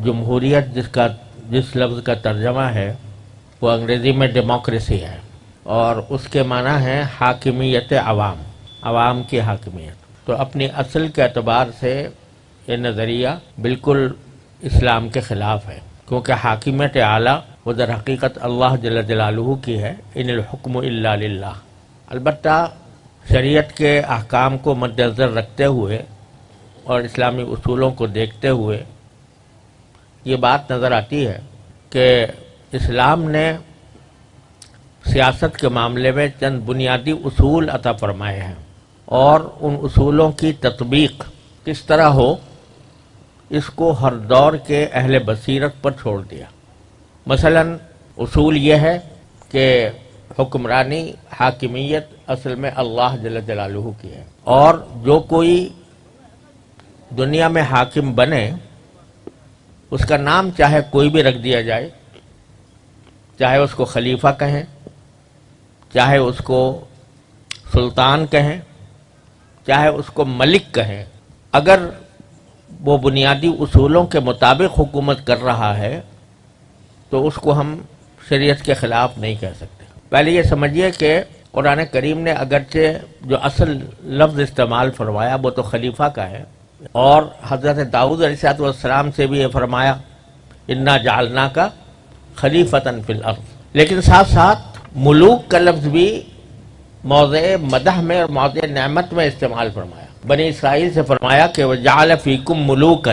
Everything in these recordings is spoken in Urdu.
جمہوریت جس لفظ کا ترجمہ ہے وہ انگریزی میں ڈیموکریسی ہے، اور اس کے معنی ہے حاکمیت عوام کی حاکمیت۔ تو اپنی اصل کے اعتبار سے یہ نظریہ بالکل اسلام کے خلاف ہے، کیونکہ حاکمیت اعلیٰ وہ در حقیقت اللہ جل جلالہ کی ہے، ان الحکم الا للہ۔ البتہ شریعت کے احکام کو مد نظر رکھتے ہوئے اور اسلامی اصولوں کو دیکھتے ہوئے یہ بات نظر آتی ہے کہ اسلام نے سیاست کے معاملے میں چند بنیادی اصول عطا فرمائے ہیں، اور ان اصولوں کی تطبیق کس طرح ہو اس کو ہر دور کے اہل بصیرت پر چھوڑ دیا۔ مثلا اصول یہ ہے کہ حکمرانی، حاکمیت اصل میں اللہ جل جلالہ کی ہے، اور جو کوئی دنیا میں حاکم بنے اس کا نام چاہے کوئی بھی رکھ دیا جائے، چاہے اس کو خلیفہ کہیں، چاہے اس کو سلطان کہیں، چاہے اس کو ملک کہیں، اگر وہ بنیادی اصولوں کے مطابق حکومت کر رہا ہے تو اس کو ہم شریعت کے خلاف نہیں کہہ سکتے۔ پہلے یہ سمجھیے کہ قرآن کریم نے اگرچہ جو اصل لفظ استعمال فرمایا وہ تو خلیفہ کا ہے، اور حضرت داؤد علیہ السلام سے بھی یہ فرمایا انا جعلناک خلیفۃ فی الارض، لیکن ساتھ ساتھ ملوک کا لفظ بھی موضع مدح میں اور موضع نعمت میں استعمال فرمایا۔ بنی اسرائیل سے فرمایا کہ وجعل فیکم ملوکا،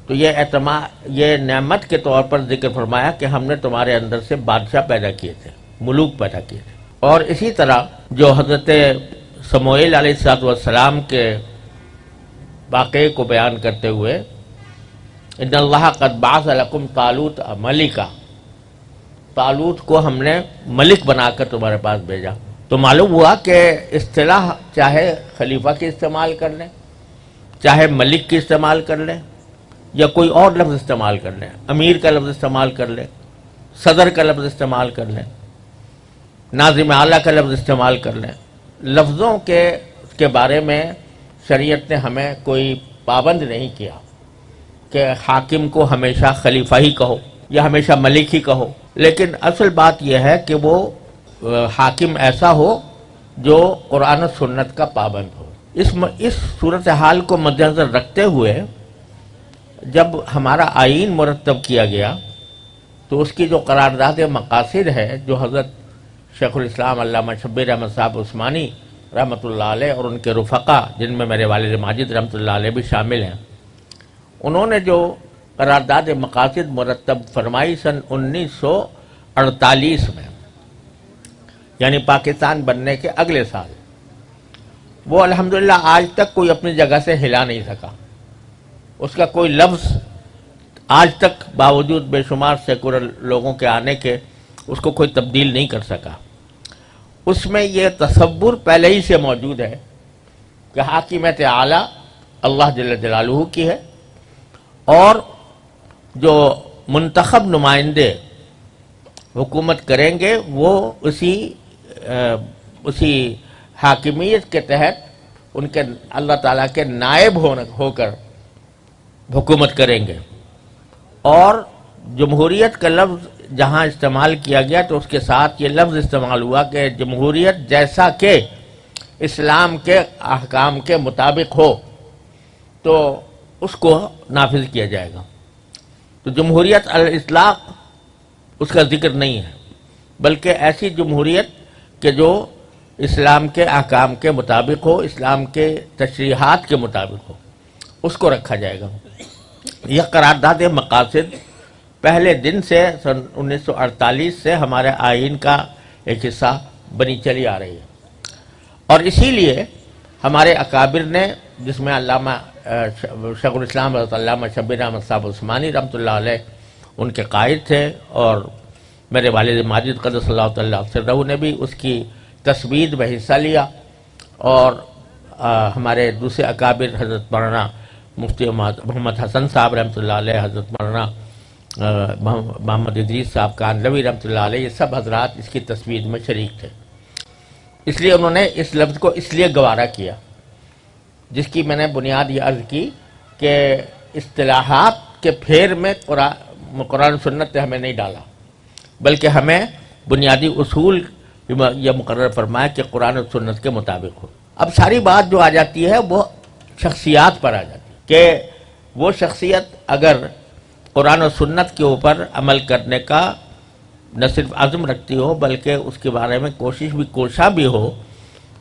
تو یہ نعمت کے طور پر ذکر فرمایا کہ ہم نے تمہارے اندر سے بادشاہ پیدا کیے تھے، ملوک پیدا کیے تھے۔ اور اسی طرح جو حضرت سموئیل علیہ السلام کے واقعے کو بیان کرتے ہوئے ان اللہ قد بعث لکم طالوت ملکا، طالوت کو ہم نے ملک بنا کر تمہارے پاس بھیجا، تو معلوم ہوا کہ اصطلاح چاہے خلیفہ کی استعمال کر لیں، چاہے ملک کی استعمال کر لیں، یا کوئی اور لفظ استعمال کر لیں، امیر کا لفظ استعمال کر لیں، صدر کا لفظ استعمال کر لیں، ناظم اعلیٰ کا لفظ استعمال کر لیں، لفظوں کے بارے میں شریعت نے ہمیں کوئی پابند نہیں کیا کہ حاکم کو ہمیشہ خلیفہ ہی کہو یا ہمیشہ ملک ہی کہو، لیکن اصل بات یہ ہے کہ وہ حاکم ایسا ہو جو قرآن و سنت کا پابند ہو۔ اس صورتحال کو مد نظر رکھتے ہوئے جب ہمارا آئین مرتب کیا گیا تو اس کی جو قرارداد مقاصد ہے، جو حضرت شیخ الاسلام علامہ شبیر احمد صاحب عثمانی رحمۃ اللہ علیہ اور ان کے رفقا جن میں میرے والد ماجد رحمۃ اللہ علیہ بھی شامل ہیں، انہوں نے جو قرارداد مقاصد مرتب فرمائی سن 1948 میں، یعنی پاکستان بننے کے اگلے سال، وہ الحمدللہ آج تک کوئی اپنی جگہ سے ہلا نہیں سکا۔ اس کا کوئی لفظ آج تک باوجود بے شمار سیکولر لوگوں کے آنے کے اس کو کوئی تبدیل نہیں کر سکا۔ اس میں یہ تصور پہلے ہی سے موجود ہے کہ حاکمیت اعلیٰ اللہ جل جلالہ کی ہے، اور جو منتخب نمائندے حکومت کریں گے وہ اسی حاکمیت کے تحت ان کے اللہ تعالیٰ کے نائب ہو کر حکومت کریں گے۔ اور جمہوریت کا لفظ جہاں استعمال کیا گیا تو اس کے ساتھ یہ لفظ استعمال ہوا کہ جمہوریت جیسا کہ اسلام کے احکام کے مطابق ہو تو اس کو نافذ کیا جائے گا۔ تو جمہوریت الاطلاق اس کا ذکر نہیں ہے، بلکہ ایسی جمہوریت کہ جو اسلام کے احکام کے مطابق ہو، اسلام کے تشریحات کے مطابق ہو، اس کو رکھا جائے گا۔ یہ قرارداد مقاصد پہلے دن سے سن 1948 سے ہمارے آئین کا ایک حصہ بنی چلی آ رہی ہے، اور اسی لیے ہمارے اکابر نے، جس میں علامہ شیخ الاسلام حضرت علامہ شبیر احمد صاحب عثمانی رحمۃ اللہ علیہ ان کے قائد تھے، اور میرے والد ماجد قدس اللہ تعالیٰ سرہ نے بھی اس کی تثبیت میں حصہ لیا، اور ہمارے دوسرے اکابر حضرت مولانا مفتی محمد حسن صاحب رحمۃ اللہ علیہ، حضرت مولانا محمد ادریس صاحب کانلوی رحمۃ اللہ علیہ، یہ سب حضرات اس کی تثبیت میں شریک تھے۔ اس لیے انہوں نے اس لفظ کو اس لیے گوارا کیا، جس کی میں نے بنیاد یہ عرض کی کہ اصطلاحات کے پھیر میں قرآن سنت نے ہمیں نہیں ڈالا، بلکہ ہمیں بنیادی اصول یہ مقرر فرمایا کہ قرآن و سنت کے مطابق ہو۔ اب ساری بات جو آ جاتی ہے وہ شخصیات پر آ جاتی ہے کہ وہ شخصیت اگر قرآن و سنت کے اوپر عمل کرنے کا نہ صرف عزم رکھتی ہو بلکہ اس کے بارے میں کوشاں بھی ہو،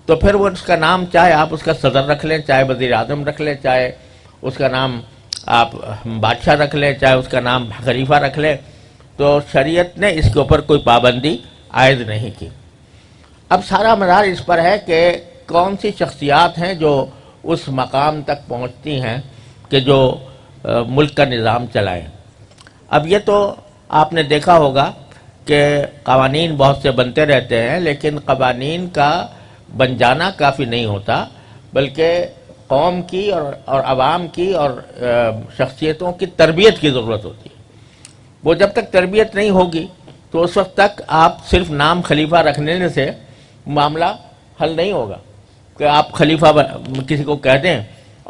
تو پھر وہ اس کا نام چاہے آپ اس کا صدر رکھ لیں، چاہے وزیر اعظم رکھ لیں، چاہے اس کا نام آپ بادشاہ رکھ لیں، چاہے اس کا نام خلیفہ رکھ لیں، تو شریعت نے اس کے اوپر کوئی پابندی عائد نہیں کی۔ اب سارا مدار اس پر ہے کہ کون سی شخصیات ہیں جو اس مقام تک پہنچتی ہیں کہ جو ملک کا نظام چلائیں۔ اب یہ تو آپ نے دیکھا ہوگا کہ قوانین بہت سے بنتے رہتے ہیں، لیکن قوانین کا بن جانا کافی نہیں ہوتا، بلکہ قوم کی اور عوام کی اور شخصیتوں کی تربیت کی ضرورت ہوتی ہے۔ وہ جب تک تربیت نہیں ہوگی تو اس وقت تک آپ صرف نام خلیفہ رکھنے سے معاملہ حل نہیں ہوگا کہ آپ خلیفہ کسی کو کہہ دیں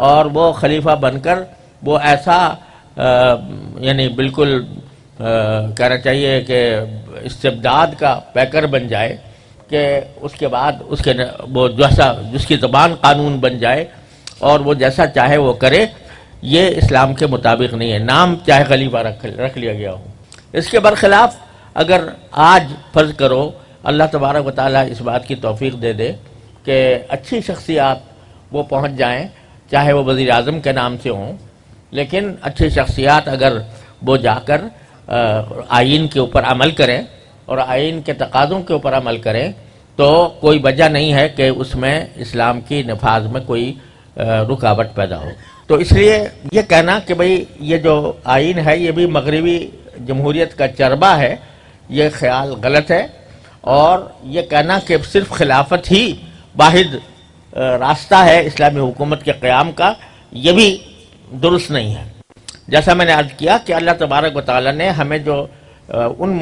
اور وہ خلیفہ بن کر وہ ایسا یعنی بالکل کہنا چاہیے کہ استبداد کا پیکر بن جائے کہ اس کے بعد اس کے وہ جس کی زبان قانون بن جائے اور وہ جیسا چاہے وہ کرے، یہ اسلام کے مطابق نہیں ہے۔ نام چاہے خلیفہ رکھ لیا گیا ہو۔ اس کے برخلاف اگر آج فرض کرو اللہ تبارک و تعالیٰ اس بات کی توفیق دے دے کہ اچھی شخصیات وہ پہنچ جائیں، چاہے وہ وزیر اعظم کے نام سے ہوں، لیکن اچھی شخصیات اگر وہ جا کر آئین کے اوپر عمل کریں اور آئین کے تقاضوں کے اوپر عمل کریں تو کوئی وجہ نہیں ہے کہ اس میں اسلام کی نفاذ میں کوئی رکاوٹ پیدا ہو۔ تو اس لیے یہ کہنا کہ بھئی یہ جو آئین ہے یہ بھی مغربی جمہوریت کا چربہ ہے، یہ خیال غلط ہے، اور یہ کہنا کہ صرف خلافت ہی واحد راستہ ہے اسلامی حکومت کے قیام کا، یہ بھی درست نہیں ہے۔ جیسا میں نے عرض کیا کہ اللہ تبارک و تعالیٰ نے ہمیں جو ان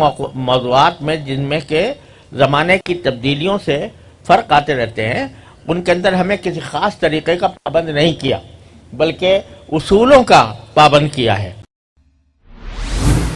موضوعات میں جن میں کہ زمانے کی تبدیلیوں سے فرق آتے رہتے ہیں، ان کے اندر ہمیں کسی خاص طریقے کا پابند نہیں کیا، بلکہ اصولوں کا پابند کیا ہے۔